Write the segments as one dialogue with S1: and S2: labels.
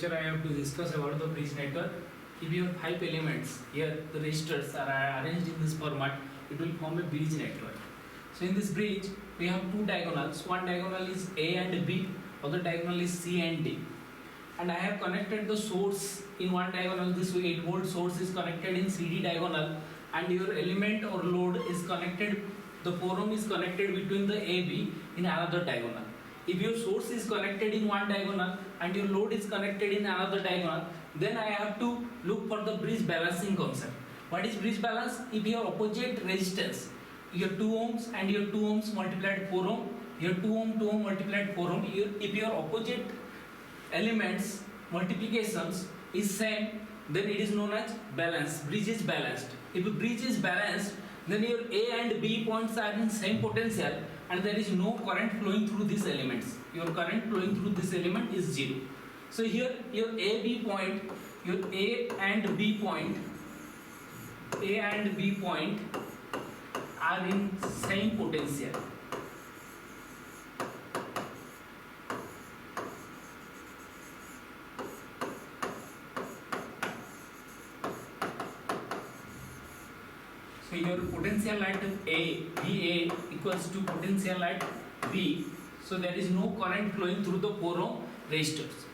S1: Here I have to discuss about the bridge network. If you have 5 elements, here the resistors are arranged in this format, it will form a bridge network. So in this bridge, we have two diagonals. One diagonal is A and B, other diagonal is C and D. And I have connected the source in one diagonal. This 8 volt source is connected in CD diagonal, and your element or load is connected. The 4 ohm is connected between the AB in another diagonal. If your source is connected in one diagonal and your load is connected in another diagonal, then I have to look for the bridge balancing concept. What is bridge balance? If your opposite resistance, your 2 ohms and your 2 ohms multiplied 4 ohm, your 2 ohm multiplied 4 ohm, if your opposite elements multiplications is same, then it is known as balance. Bridge is balanced. If a bridge is balanced, then your A and B points are in same potential and there is no current flowing through these elements. Your current flowing through this element is 0. So here your A and B point are in same potential. So your potential at A, VA equals to potential at B. So there is no current flowing through the 4 ohm resistors.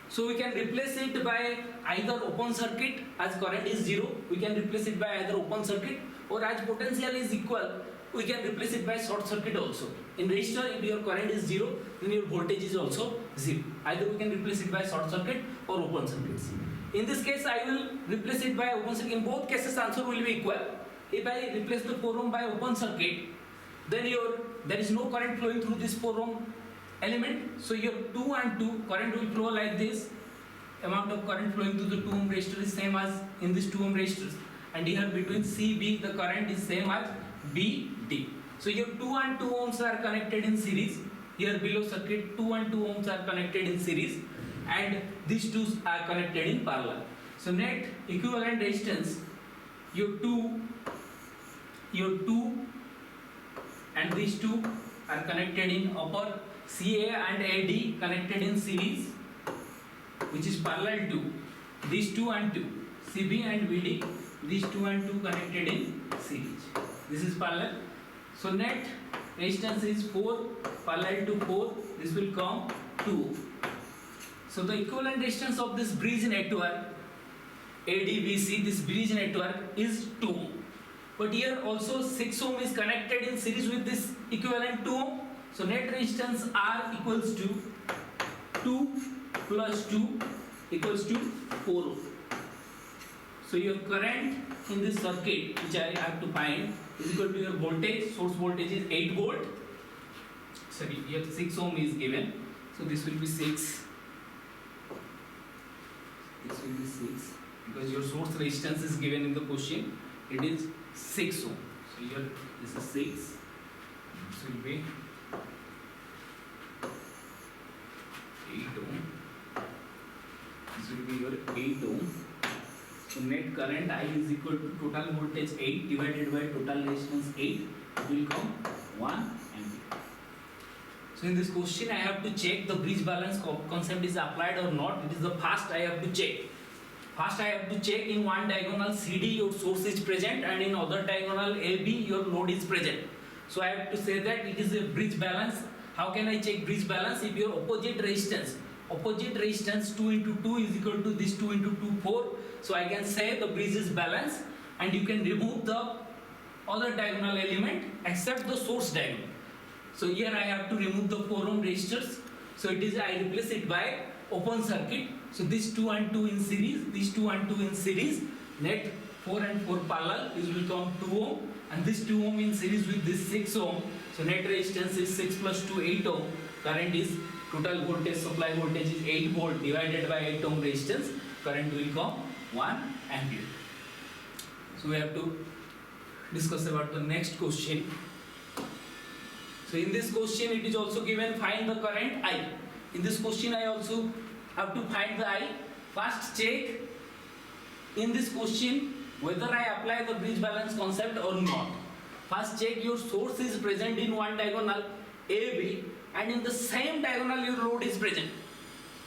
S1: So we can replace it by either open circuit as current is 0. We can replace it by either open circuit, or as potential is equal, we can replace it by short circuit also. In resistor, if your current is 0, then your voltage is also 0. Either we can replace it by short circuit or open circuits. In this case, I will replace it by open circuit. In both cases, answer will be equal. If I replace the 4 ohm by open circuit, then there is no current flowing through this 4 ohm element. So your 2 and 2 current will flow like this. Amount of current flowing through the 2 ohm resistor is same as in this 2 ohm resistors. And here between CB, the current is same as BD. So your 2 and 2 ohms are connected in series. Here below circuit, 2 and 2 ohms are connected in series, and these two are connected in parallel. So net equivalent resistance, your 2 and these two are connected in upper CA and AD connected in series, which is parallel to these 2 and 2, CB and VD, these 2 and 2 connected in series. This is parallel. So net resistance is 4 parallel to 4. This will come 2. So the equivalent resistance of this bridge network ADVC, this bridge network, is 2. But here also 6 ohm is connected in series with this equivalent 2 ohm. So net resistance R equals to 2 plus 2 equals to 4 ohm. So your current in this circuit, which I have to find, is equal to your voltage. Source voltage is 8 volt. Sorry, here 6 ohm is given. So this will be 6. This will be 6. Because your source resistance is given in the question. It is 6 ohm. So here this is 6. This will be 8 ohm. This will be your 8 ohm. So net current I is equal to total voltage 8 divided by total resistance 8. It will come 1 ampere. So in this question I have to check the bridge balance concept is applied or not. It is the first I have to check. First I have to check in one diagonal CD your source is present, and in other diagonal AB your load is present. So I have to say that it is a bridge balance. How can I check bridge balance? If your opposite resistance 2 into 2 is equal to this 2 into 2, 4. So I can say the bridge is balanced, and you can remove the other diagonal element except the source diagonal. So here I have to remove the 4 ohm resistors. So it is, I replace it by open circuit. So this 2 and 2 in series, these 2 and 2 in series, net 4 and 4 parallel, this will come 2 ohm, and this 2 ohm in series with this 6 ohm. So net resistance is 6 plus 2, 8 ohm. Current is, total voltage, supply voltage is 8 volt divided by 8 ohm resistance. Current will come 1 ampere. So we have to discuss about the next question. So in this question it is also given find the current I. In this question I also have to find the I. First check in this question whether I apply the bridge balance concept or not. First check your source is present in one diagonal AB, and in the same diagonal your load is present.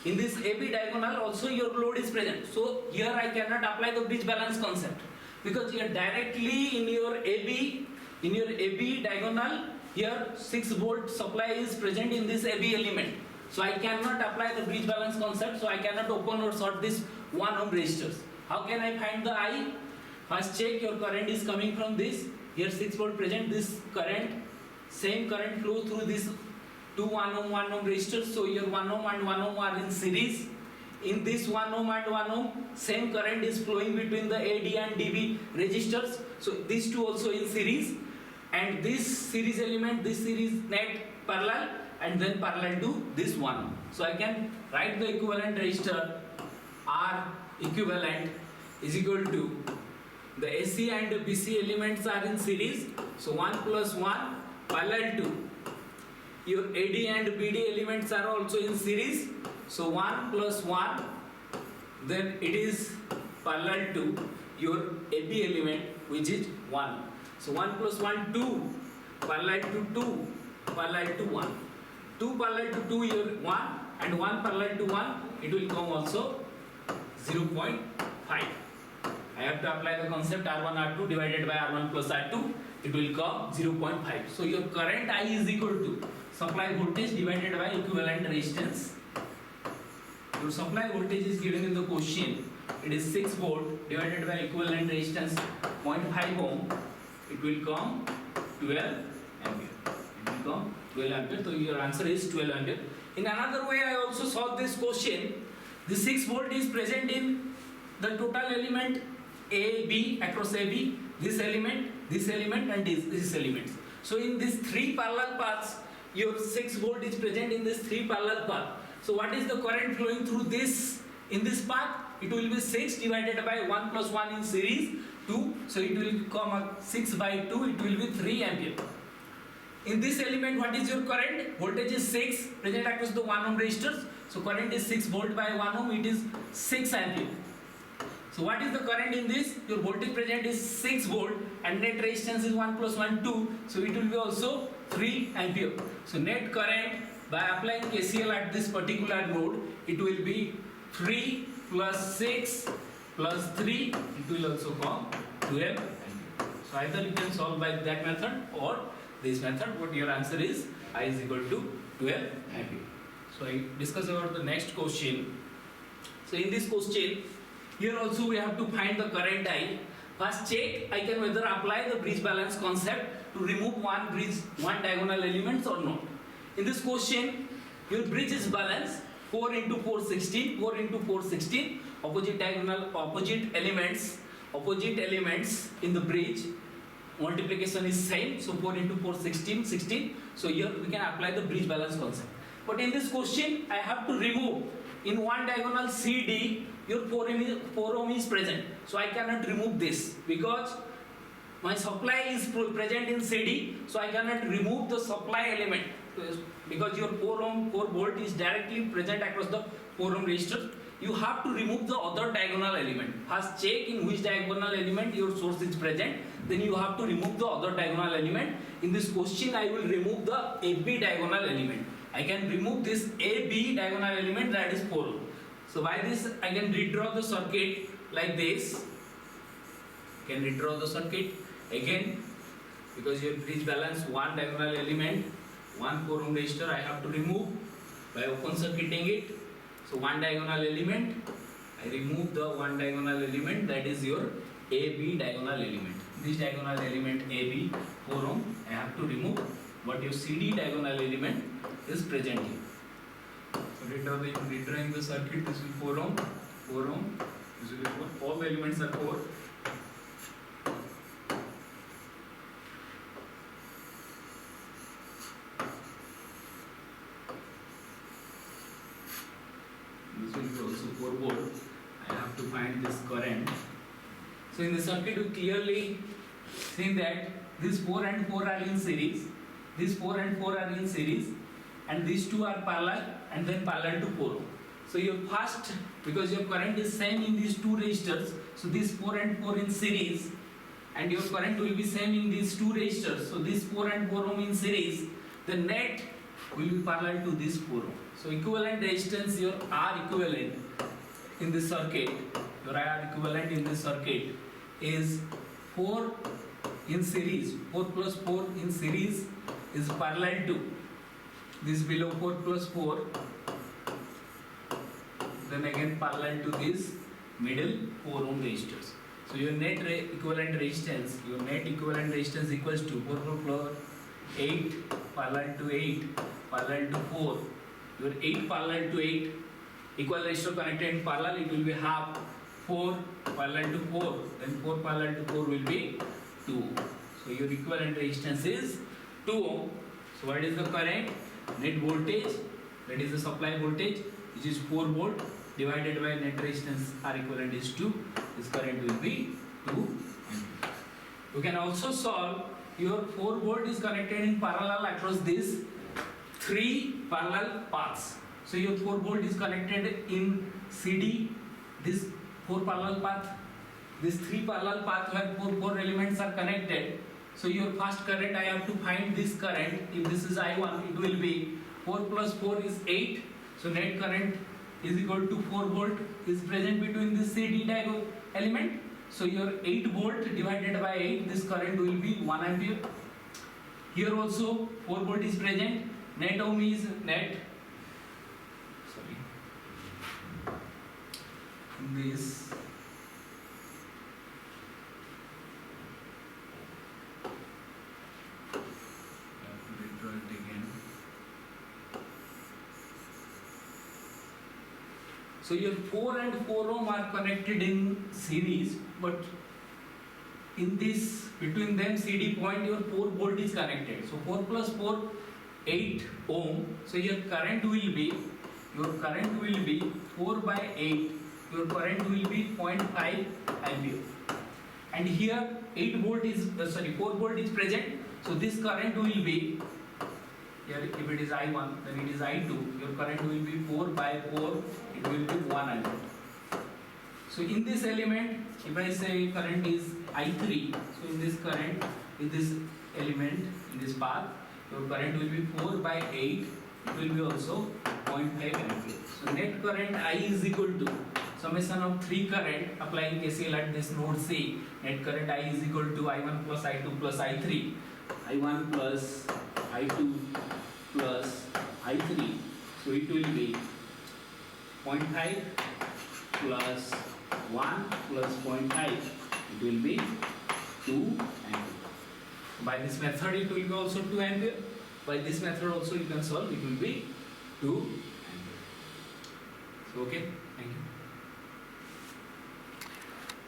S1: In this AB diagonal also your load is present. So here I cannot apply the bridge balance concept because here directly in your AB diagonal, here 6 volt supply is present in this AB element. So I cannot apply the bridge balance concept. So I cannot open or short this 1 ohm resistors. How can I find the I? First check your current is coming from this. Here 6 volt present. This current, same current flow through this two 1 ohm resistors. So your 1 ohm and 1 ohm are in series. In this 1 ohm and 1 ohm, same current is flowing between the AD and DB resistors. So these two also in series. And this series element, this series net parallel and then parallel to this 1 ohm. So I can write the equivalent resistor R equivalent is equal to the AC and the BC elements are in series. So 1 plus 1 parallel to your AD and BD elements are also in series. So 1 plus 1, then it is parallel to your AB element which is 1. So 1 plus 1, 2, parallel to 2, parallel to 1. 2 parallel to 2 your 1 and 1 parallel to 1, it will come also 0.5. I have to apply the concept R1 R2 divided by R1 plus R2, it will come 0.5. So your current I is equal to supply voltage divided by equivalent resistance. Your supply voltage is given in the question. It is 6 volt divided by equivalent resistance 0.5 ohm. It will come 12 ampere. It will come 12 ampere. So your answer is 12 ampere. In another way, I also solved this question. The 6 volt is present in the total element AB across AB. This element and this element. So in these 3 parallel paths, your 6 volt is present in this 3 parallel path. So what is the current flowing through this in this path? It will be 6 divided by 1 plus 1 in series 2. So it will come up 6 by 2. It will be 3 ampere. In this element, what is your current? Voltage is 6 present across the 1 ohm resistors. So current is 6 volt by 1 ohm. It is 6 ampere. So what is the current in this? Your voltage present is 6 volt and net resistance is 1 plus 1 2. So it will be also 3 ampere. So net current by applying KCL at this particular node, it will be 3 plus 6 plus 3. It will also come 12 ampere. So either you can solve by that method or this method. What your answer is I is equal to 12 ampere. So I discuss about the next question. So in this question, here also we have to find the current I. First check I can whether apply the bridge balance concept to remove one diagonal elements or not. In this question, your bridge is balanced 4 into 4 16, 4 into 4 16, opposite elements in the bridge. Multiplication is same, so 4 into 4 16, 16. So here we can apply the bridge balance concept. But in this question, I have to remove in one diagonal CD, your 4 ohm is present. So I cannot remove this because my supply is present in CD. So I cannot remove the supply element because your 4 volt is directly present across the 4 ohm resistor. You have to remove the other diagonal element. First check in which diagonal element your source is present. Then you have to remove the other diagonal element. In this question, I will remove the AB diagonal element. I can remove this AB diagonal element, that is 4 ohm. So by this I can redraw the circuit like this. Can redraw the circuit again because your bridge balance one diagonal element, one 4 ohm resistor I have to remove by open circuiting it. So one diagonal element, I remove the one diagonal element, that is your AB diagonal element. This diagonal element AB 4 ohm I have to remove, but your CD diagonal element is present here. So redrawing the circuit, this will 4 ohm, this will be 4, all the elements are 4. This will be also 4 volt. I have to find this current. So in the circuit we clearly see that these 4 and 4 are in series. These 4 and 4 are in series, and these two are parallel and then parallel to 4 ohm. So your first, because your current is same in these two resistors, so these 4 and 4 in series, and your current will be same in these two resistors. So these 4 and 4 ohm in series, the net will be parallel to this 4 ohm. So equivalent resistance, your R equivalent in this circuit, your R equivalent in this circuit is 4 in series, 4 plus 4 in series is parallel to this below 4 plus 4, then again parallel to this middle 4 ohm resistors. So your net equivalent resistance, equals to 4 plus 4, 8 parallel to 8 parallel to 4. Your 8 parallel to 8 equal resistor connected in parallel, it will be half 4 parallel to 4, then 4 parallel to 4 will be 2. So your equivalent resistance is 2 ohm. So what is the current? Net voltage, that is the supply voltage, which is 4 volt divided by net resistance R equivalent is 2. This current will be 2 ampere. You can also solve your 4 volt is connected in parallel across these 3 parallel paths. So your 4 volt is connected in CD, this 4 parallel path, this 3 parallel path where 4 elements are connected. So your first current, I have to find this current. If this is I1, it will be 4 plus 4 is 8. So net current is equal to 4 volt is present between this CD type of element. So your 8 volt divided by 8, this current will be 1 ampere. Here also 4 volt is present. Net ohm is net. Sorry. This. So your 4 and 4 ohm are connected in series, but in this between them CD point your 4 volt is connected. So 4 plus 4 8 ohm. So your current will be 4 by 8. Your current will be 0.5 ampere. And here 4 volt is present. So this current will be here, if it is I1, then it is I2. Your current will be 4 by 4. It will be 1 ampere. So in this element, if I say current is I3, so in this current, in this element, in this path, your current will be 4 by 8. It will be also 0.5 ampere. So net current I is equal to summation of 3 current applying KCL at this node C. Net current I is equal to I1 plus I2 plus I3. I1 plus I2 plus I3. So it will be 0.5 plus 1 plus 0.5. It will be 2 ampere. By this method it will be also 2 ampere. By this method also you can solve, it will be 2 ampere. So okay, thank you.